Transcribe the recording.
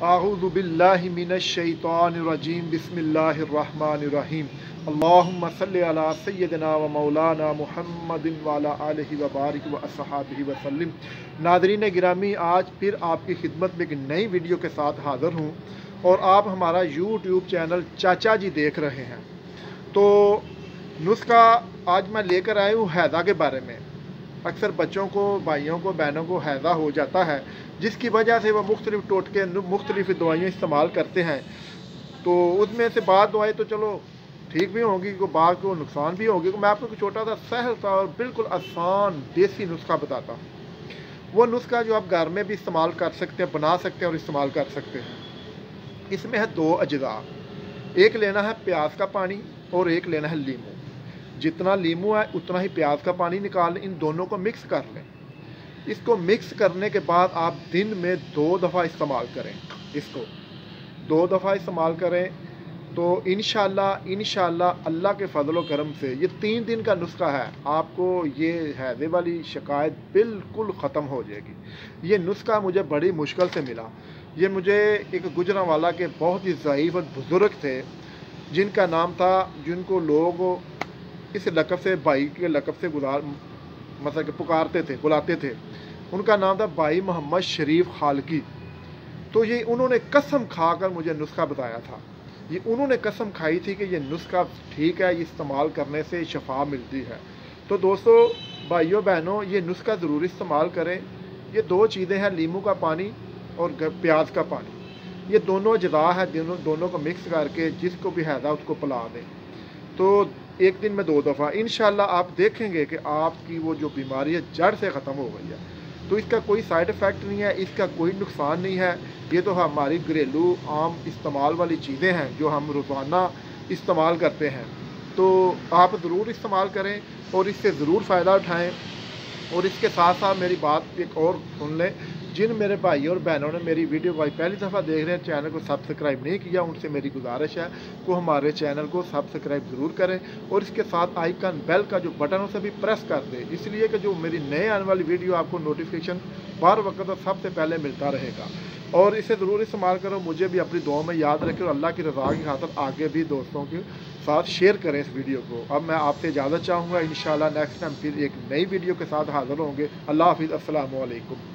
अऊज़ु बिल्लाहि मिनश शैतानिर रजीम बिस्मिल्लाहिर रहमानिर रहीम अल्लाहुम्मा सल्लि अला सय्यिदिना व मौलाना मुहम्मदिन व अला आलिहि व बारिक व अस्हाबिहि व सल्लिम। नाज़रीन गिरामी, आज फिर आपकी खिदमत में एक नई वीडियो के साथ हाज़िर हूँ और आप हमारा यूट्यूब चैनल चाचा जी देख रहे हैं। तो नुस्खा आज मैं लेकर आया हूँ हैज़ा के बारे में। अक्सर बच्चों को, भाइयों को, बहनों को हैज़ा हो जाता है, जिसकी वजह से वह मुख्तलिफ़ टोटके, मुख्तलिफ़ दवाइयाँ इस्तेमाल करते हैं। तो उसमें से बाद दवाई तो चलो ठीक भी होंगी, को बाद को नुकसान भी होगी। मैं आपको एक छोटा सा सहल सा और बिल्कुल आसान देसी नुस्खा बताता हूँ। वो नुस्खा जो आप घर में भी इस्तेमाल कर सकते हैं, बना सकते हैं और इस्तेमाल कर सकते हैं। इसमें है 2 अज्जा। एक लेना है प्याज का पानी और एक लेना है लीमू। जितना लीमू है उतना ही प्याज का पानी निकाल लें, इन दोनों को मिक्स कर लें। इसको मिक्स करने के बाद आप दिन में 2 दफ़ा इस्तेमाल करें। इसको 2 दफ़ा इस्तेमाल करें तो इंशाअल्लाह अल्लाह के फजल व करम से ये 3 दिन का नुस्खा है, आपको ये हैज़े वाली शिकायत बिल्कुल ख़त्म हो जाएगी। ये नुस्खा मुझे बड़ी मुश्किल से मिला। ये मुझे एक गुजरांवाला के बहुत ही ज़ईफ़ और बुज़ुर्ग थे, जिनका नाम था, जिनको लोग इस लक़ब से, भाई के लक़ब से मतलब कि पुकारते थे, बुलाते थे। उनका नाम था भाई मोहम्मद शरीफ खालकी। तो ये उन्होंने कसम खाकर मुझे नुस्खा बताया था। ये उन्होंने कसम खाई थी कि ये नुस्खा ठीक है, ये इस्तेमाल करने से शफा मिलती है। तो दोस्तों, भाइयों बहनों, ये नुस्खा ज़रूर इस्तेमाल करें। ये 2 चीज़ें हैं, लीमू का पानी और प्याज का पानी। ये दोनों अज्जा है, दोनों को मिक्स करके जिसको भी हैज़ा उसको पिला दें। तो एक दिन में 2 दफ़ा इंशाअल्लाह आप देखेंगे कि आपकी वो जो बीमारी है जड़ से ख़त्म हो गई है। तो इसका कोई साइड इफ़ेक्ट नहीं है, इसका कोई नुकसान नहीं है। ये तो हमारी घरेलू आम इस्तेमाल वाली चीज़ें हैं जो हम रोज़ाना इस्तेमाल करते हैं। तो आप ज़रूर इस्तेमाल करें और इससे ज़रूर फ़ायदा उठाएँ। और इसके साथ साथ मेरी बात एक और सुन लें, जिन मेरे भाई और बहनों ने मेरी वीडियो भाई पहली दफ़ा देख रहे हैं, चैनल को सब्सक्राइब नहीं किया, उनसे मेरी गुजारिश है कि हमारे चैनल को सब्सक्राइब ज़रूर करें और इसके साथ आइकन बेल का जो बटन है उसे भी प्रेस कर दें, इसलिए कि जो मेरी नए आने वाली वीडियो आपको नोटिफिकेशन बार वक्त और सबसे पहले मिलता रहेगा। और इसे ज़रूर इस्तेमाल करो, मुझे भी अपनी दुआ में याद रखें और अल्लाह की रज़ा की खातिर आगे भी दोस्तों के साथ शेयर करें इस वीडियो को। अब मैं आपसे इजाज़त चाहूँगा। इंशाअल्लाह नेक्स्ट टाइम फिर एक नई वीडियो के साथ हाज़िर होंगे। अल्लाह हाफ़िज़, अस्सलामु अलैकुम।